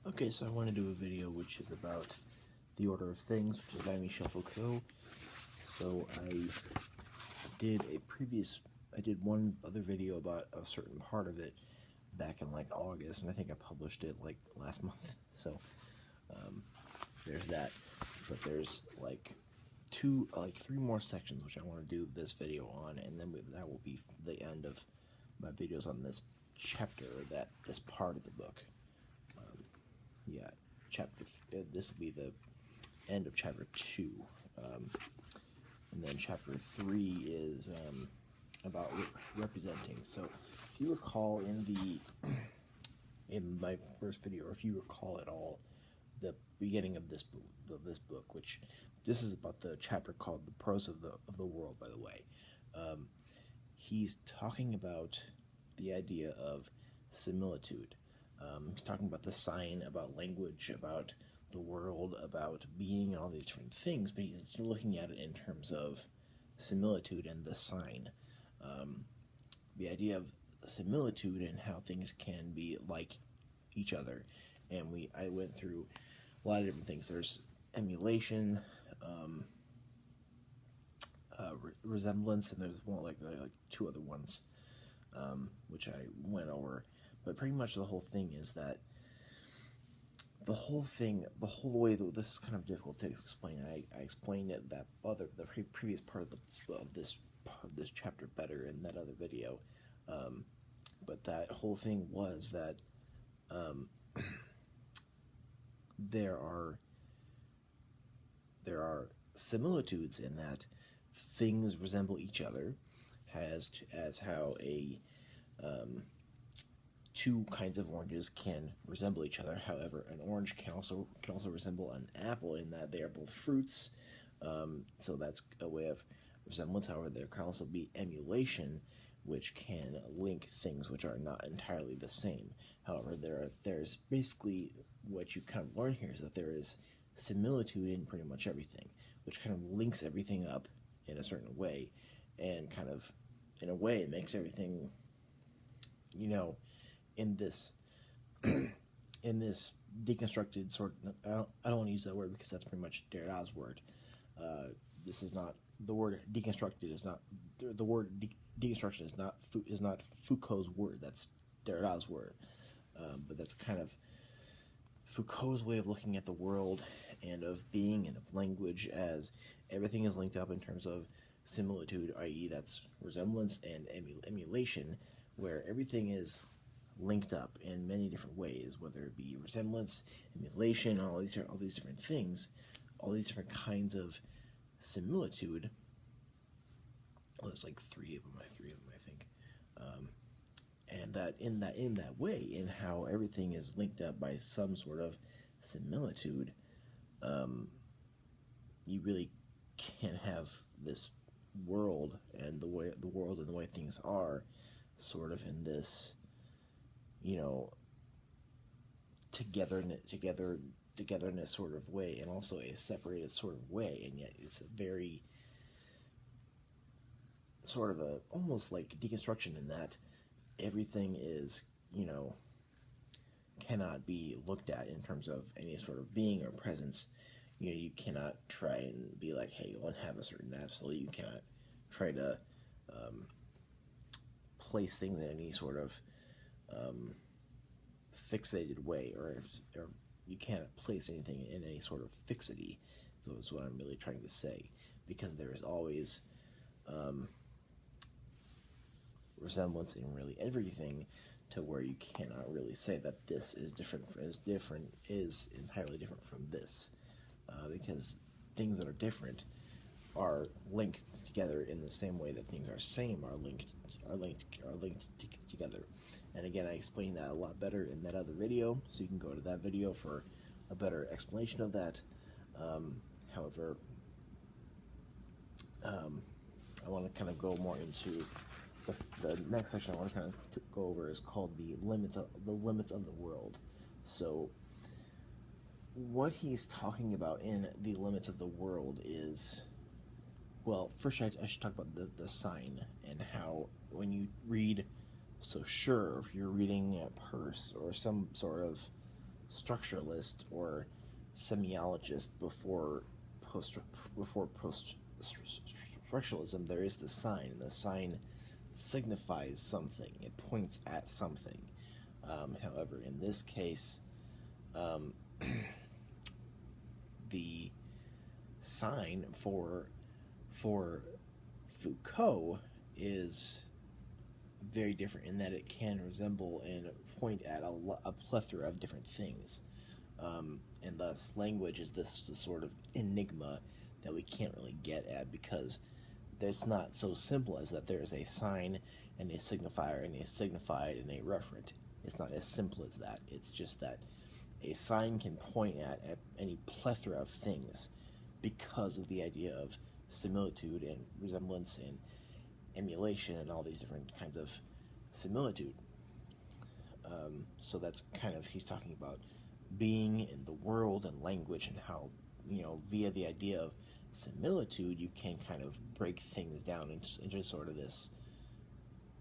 Okay, so I want to do a video which is about The Order of Things, which is by Michel Foucault. So I did one other video about a certain part of it back in like August, and I think I published it like last month. So there's that, but there's like three more sections which I want to do this video on, and then that will be the end of my videos on this chapter, this part of the book. Yeah, this will be the end of chapter 2, and then chapter 3 is about representing. So if you recall in my first video, or if you recall at all, the beginning of this book, which this is about the chapter called "The Prose of the World." By the way, he's talking about the idea of similitude. He's talking about the sign, about language, about the world, about being, and all these different things, but he's looking at it in terms of similitude and the sign. The idea of similitude and how things can be like each other. And I went through a lot of different things. There's emulation, resemblance, and there's one like two other ones, which I went over. But pretty much the whole thing is that the whole way that this is kind of difficult to explain. I explained it the previous part of this chapter better in that other video. But that whole thing was that there are similitudes in that things resemble each other, as how two kinds of oranges can resemble each other. However, an orange can also resemble an apple in that they are both fruits. So that's a way of resemblance. However, there can also be emulation, which can link things which are not entirely the same. However, there's basically what you kind of learn here is that there is similitude in pretty much everything, which kind of links everything up in a certain way, and kind of, in a way, it makes everything, in this deconstructed sort of, I don't want to use that word because that's pretty much Derrida's word. This is not the word deconstructed. Is not the word deconstruction is not Foucault's word. That's Derrida's word. But that's kind of Foucault's way of looking at the world and of being and of language, as everything is linked up in terms of similitude, i.e. that's resemblance, and emulation, where everything is linked up in many different ways, whether it be resemblance, emulation, all these different things, all these different kinds of similitude. Well, there's like three of them, I think. And that in that way, in how everything is linked up by some sort of similitude, you really can have this world and the way things are, sort of in this, togetherness sort of way, and also a separated sort of way, and yet it's a very sort of almost like deconstruction, in that everything is, cannot be looked at in terms of any sort of being or presence. You cannot try and be like, hey, one have a certain absolute. You cannot try to place things in any sort of fixated way, or you can't place anything in any sort of fixity. So that's what I'm really trying to say, because there is always resemblance in really everything, to where you cannot really say that this is is entirely different from this, because things that are different are linked together in the same way that things are same are linked together. And again, I explained that a lot better in that other video, so you can go to that video for a better explanation of that. However, I want to kind of go more into the next section. I want to kind of go over is called the limits of the world. So what he's talking about in the limits of the world is, well, first I should talk about the sign, and how when you read Saussure, if you're reading Peirce or some sort of structuralist or semiologist before post structuralism, there is the sign, and the sign signifies something. It points at something. However, in this case, the sign for Foucault is very different in that it can resemble and point at a plethora of different things. And thus, language is this sort of enigma that we can't really get at, because it's not so simple as that there is a sign and a signifier and a signified and a referent. It's not as simple as that. It's just that a sign can point at any plethora of things because of the idea of similitude and resemblance and emulation and all these different kinds of similitude. So that's kind of, he's talking about being in the world and language, and how, via the idea of similitude, you can kind of break things down into sort of this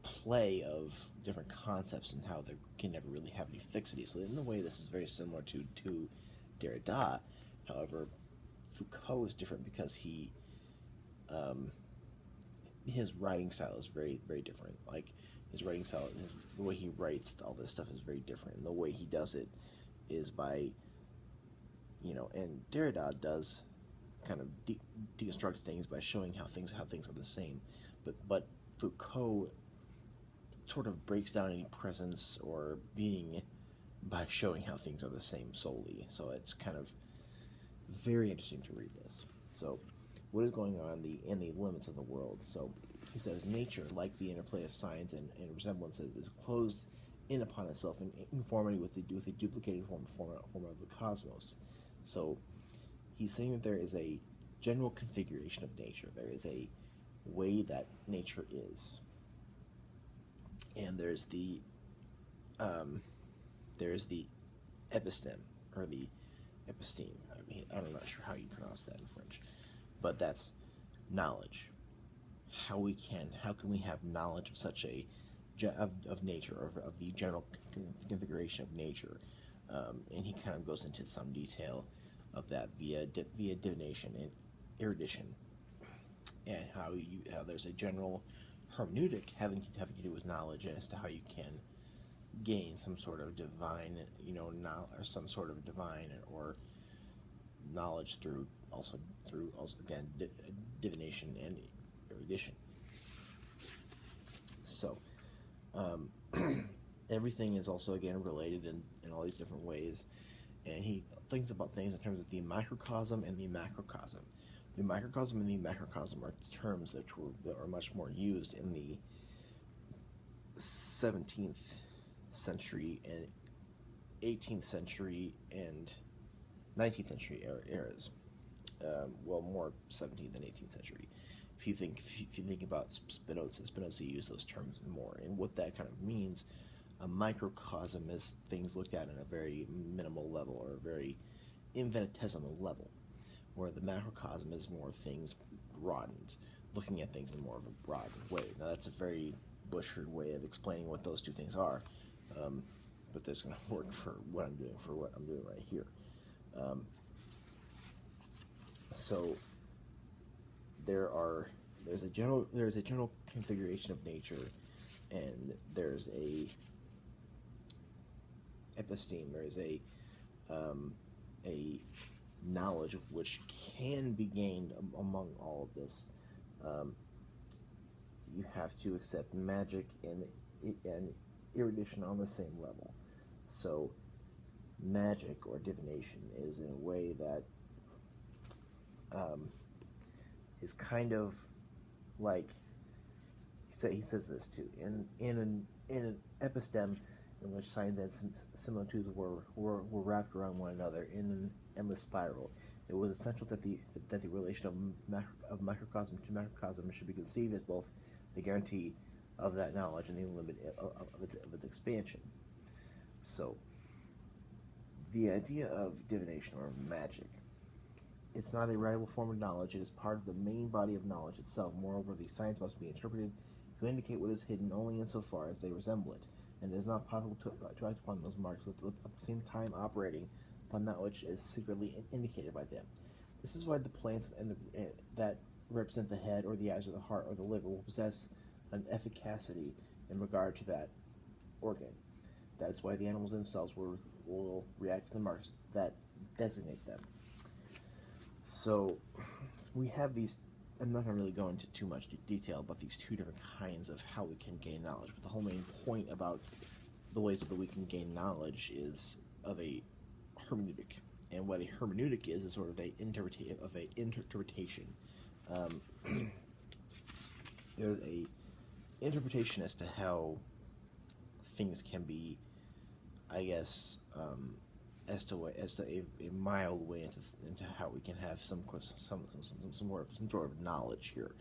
play of different concepts, and how they can never really have any fixity. So in a way, this is very similar to Derrida. However, Foucault is different because his writing style is very, very different. Like, his writing style, the way he writes all this stuff is very different, and the way he does it is by, and Derrida does kind of deconstruct things by showing how things are the same, but Foucault sort of breaks down any presence or being by showing how things are the same solely. So it's kind of very interesting to read this. So, what is going on in the limits of the world? So, he says, nature, like the interplay of signs and resemblances, is closed in upon itself in conformity with a duplicated form of the cosmos. So, he's saying that there is a general configuration of nature. There is a way that nature is, and there's the episteme, or the episteme. I'm not sure how you pronounce that in French, but that's knowledge. How can we have knowledge of such of nature, or of the general configuration of nature? And he kind of goes into some detail of that via divination and erudition, and how there's a general hermeneutic having to do with knowledge, as to how you can gain some sort of divine, or some sort of divine or knowledge through again divination and erudition. So everything is also again related in all these different ways, and he thinks about things in terms of the microcosm and the macrocosm. The microcosm and the macrocosm are terms that are much more used in the 17th century and 18th century and 19th century eras. Well, more 17th and 18th century. If you think about Spinoza used those terms more, and what that kind of means. A microcosm is things looked at in a very minimal level, or a very infinitesimal level, where the macrocosm is more things broadened, looking at things in more of a broad way. Now, that's a very butchered way of explaining what those two things are, but that's going to work for what I'm doing right here. So there's a general configuration of nature, and there's a episteme. There is a knowledge of which can be gained among all of this. You have to accept magic and erudition on the same level. So magic or divination is in a way that is kind of like, he says this too, in an episteme in which signs and similitudes were wrapped around one another in an endless spiral. It was essential that the relation of microcosm to macrocosm should be conceived as both the guarantee of that knowledge and the limit of its expansion. So, the idea of divination or magic, it's not a rival form of knowledge. It is part of the main body of knowledge itself. Moreover, the signs must be interpreted to indicate what is hidden only insofar as they resemble it. and it is not possible to act upon those marks with at the same time operating upon that which is secretly indicated by them. This is why the plants that represent the head or the eyes or the heart or the liver will possess an efficacy in regard to that organ. That is why the animals themselves will react to the marks that designate them. So we have these. I'm not going to really go into too much detail about these two different kinds of how we can gain knowledge, but the whole main point about the ways that we can gain knowledge is of a hermeneutic. And what a hermeneutic is sort of a interpretation. There's a interpretation as to how things can be, I guess, as to a mild way into how we can have some sort of knowledge here,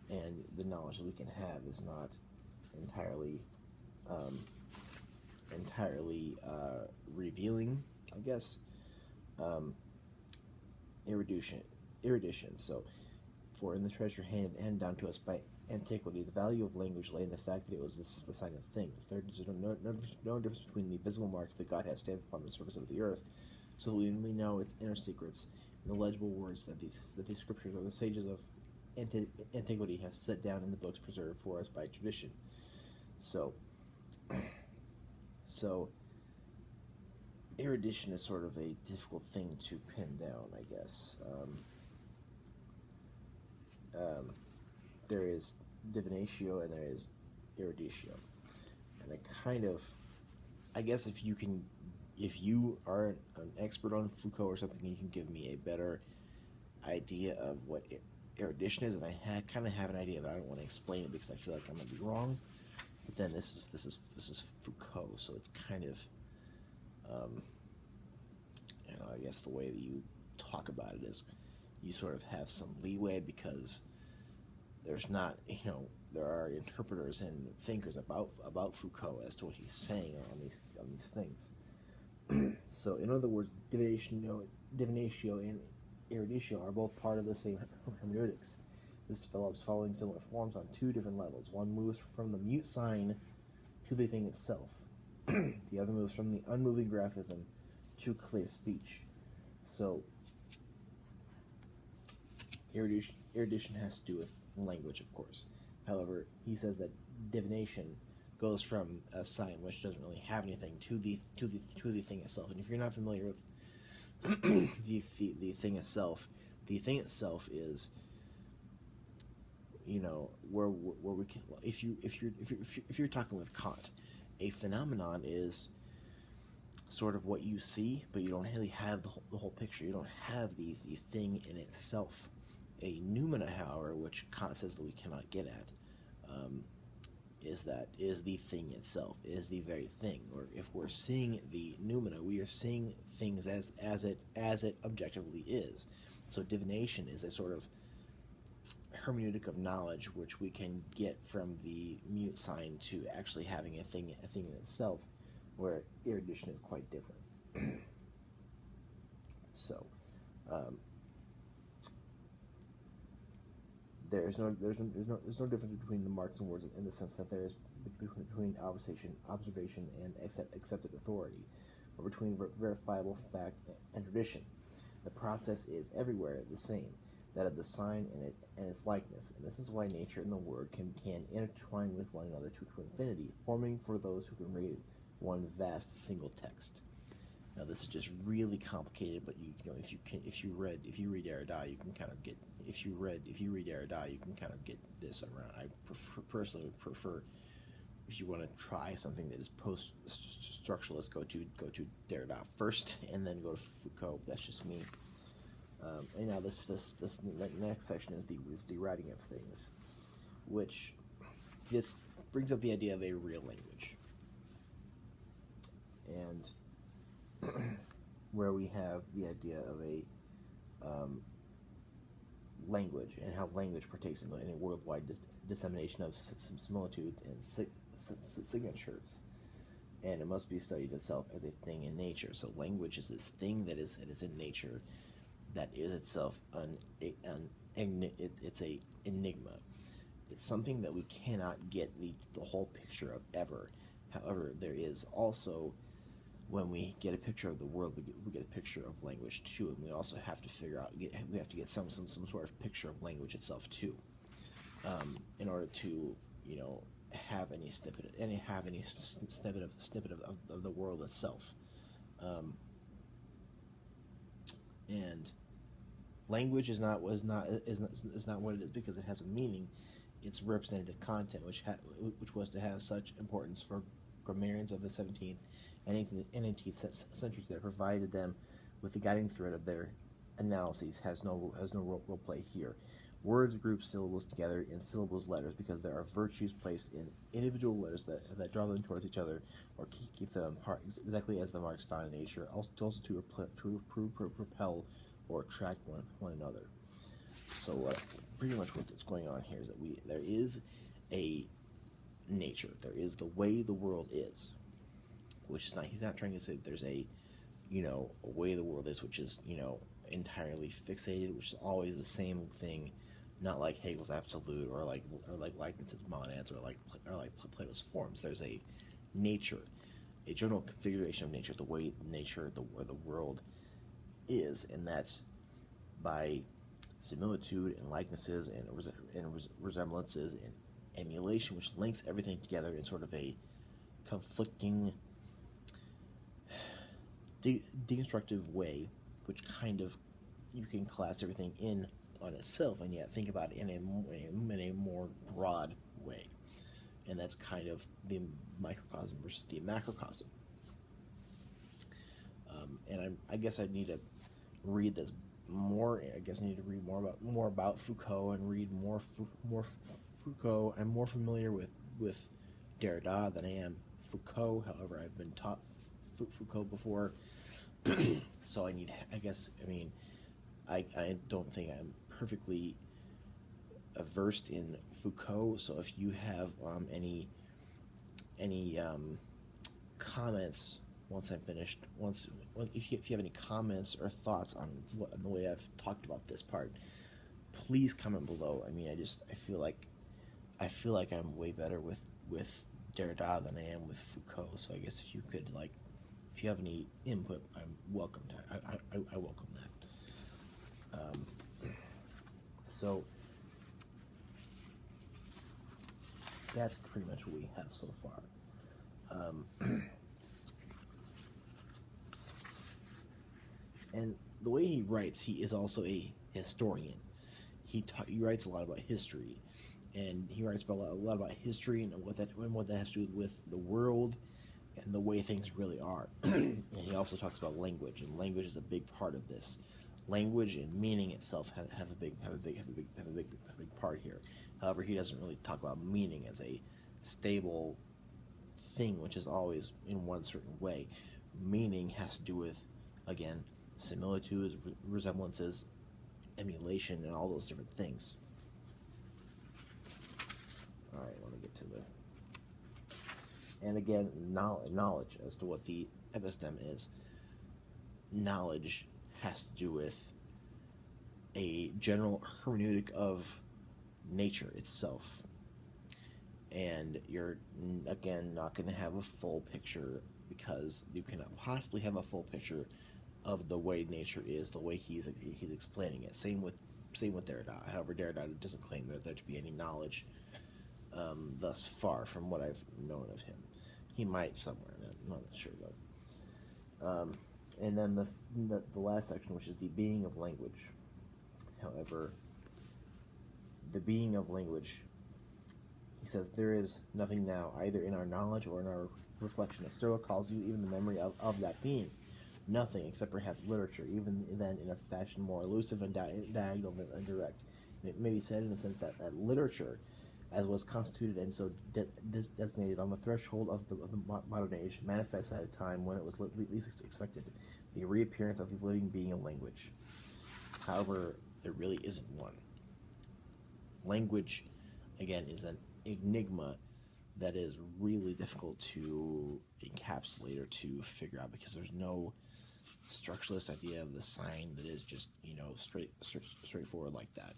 and the knowledge that we can have is not entirely revealing, I guess. Erudition. So, for in the treasure handed down to us by antiquity, the value of language lay in the fact that it was the sign of things. There is no difference between the visible marks that God has stamped upon the surface of the earth, so that we know its inner secrets and the legible words that these scriptures or the sages of antiquity have set down in the books preserved for us by tradition. So erudition is sort of a difficult thing to pin down, I guess. There is divinatio and there is eruditio, and I guess if you are an expert on Foucault or something, you can give me a better idea of what erudition is, and I kind of have an idea, but I don't want to explain it because I feel like I'm going to be wrong. But then this is Foucault, so it's kind of, I guess the way that you talk about it is you sort of have some leeway because there's not, there are interpreters and thinkers about Foucault as to what he's saying on these things. So, in other words, divinatio and eruditio are both part of the same hermeneutics. This develops following similar forms on two different levels. One moves from the mute sign to the thing itself. The other moves from the unmoving graphism to clear speech. So, erudition has to do with language, of course. However, he says that divination goes from a sign which doesn't really have anything to the thing itself. And if you're not familiar with the thing itself is, where we can, if you're talking with Kant, a phenomenon is sort of what you see, but you don't really have the whole picture. You don't have the thing in itself. A noumena, however, which Kant says that we cannot get at, is the thing itself, is the very thing. Or if we're seeing the noumena, we are seeing things as it objectively is. So divination is a sort of hermeneutic of knowledge which we can get from the mute sign to actually having a thing in itself, where erudition is quite different. So there's no difference between the marks and words in the sense that there is between observation and accepted authority, or between verifiable fact and tradition. The process is everywhere the same, that of the sign and its likeness, and this is why nature and the word can intertwine with one another to infinity, forming for those who can read one vast single text. Now this is just really complicated, but if you read Derrida, you can kind of get this around. I personally would prefer, if you want to try something that is post-structuralist, go to Derrida first, and then go to Foucault. That's just me. And now this next section is the writing of things, which this brings up the idea of a real language, and where we have the idea of a language and how language partakes in a worldwide dissemination of some similitudes and signatures, and it must be studied itself as a thing in nature. So language is this thing that is in nature, that is itself it's a enigma, It's something that we cannot get the whole picture of ever. However, there is also, when we get a picture of the world, we get a picture of language too, and we also have to figure out, we have to get some sort of picture of language itself too, in order to, you know, have any snippet of the world itself. And language is not what it is because it has a meaning. It's representative content, which was to have such importance for grammarians of the 17th and 18th centuries that provided them with the guiding thread of their analyses has no role play here. Words group syllables together in syllables letters because there are virtues placed in individual letters that draw them towards each other or keep them apart, exactly as the marks found in nature, also to propel or attract one another. So pretty much what's going on here is that there is a nature, there is the way the world is, which is not, he's not trying to say that there's a, you know, a way the world is, which is, you know, entirely fixated, which is always the same thing, not like Hegel's absolute or like Leibniz's monads or like Plato's forms. There's a nature, a general configuration of nature, the way nature, where the world is, and that's by similitude and likenesses and resemblances and emulation, which links everything together in sort of a conflicting, deconstructive way, which kind of you can class everything in on itself, and yet think about it in a more broad way, and that's kind of the microcosm versus the macrocosm. And I guess I need to read this more. I guess I need to read more about Foucault and read more Foucault. I'm more familiar with Derrida than I am Foucault. However, I've been taught Foucault before, so I don't think I'm perfectly versed in Foucault. So if you have any comments once I'm finished, if you have any comments or thoughts on the way I've talked about this part, please comment below. I mean, I feel like I'm way better with Derrida than I am with Foucault. So I guess if you have any input, I'm welcome. I welcome that. So that's pretty much what we have so far. And the way he writes, he is also a historian. He writes a lot about history, and he writes about a lot about history and what that has to do with the world and the way things really are. And he also talks about language, and language is a big part of this. Language and meaning itself have a big part here. However, he doesn't really talk about meaning as a stable thing, which is always in one certain way. Meaning has to do with, again, similitudes, resemblances, emulation, and all those different things. All right, let me get to and again, knowledge as to what the episteme is. Knowledge has to do with a general hermeneutic of nature itself, and you're again not going to have a full picture because you cannot possibly have a full picture of the way nature is, the way he's explaining it. Same with Derrida. However, Derrida doesn't claim there to be any knowledge thus far from what I've known of him. He might somewhere, I'm not sure though. And then the last section, which is the being of language. However, the being of language, he says, there is nothing now, either in our knowledge or in our reflection, that still recalls you even the memory of that being. Nothing, except perhaps literature, even then in a fashion more elusive and diagonal than direct. And it may be said in a sense that literature, as was constituted and so designated on the threshold of the modern age, manifests at a time when it was least expected, the reappearance of the living being of language. However, there really isn't one. Language, again, is an enigma that is really difficult to encapsulate or to figure out, because there's no structuralist idea of the sign that is just, straightforward like that.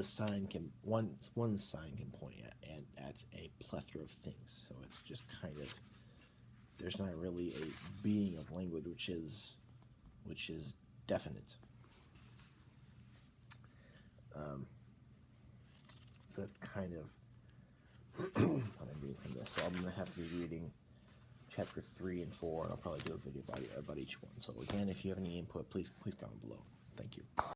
sign can one sign can point at a plethora of things. So it's just kind of, there's not really a being of language which is definite. So that's kind of what I'm reading from this. So I'm going to have to be reading chapter 3 and 4, and I'll probably do a video about each one. So again, if you have any input, please comment below. Thank you.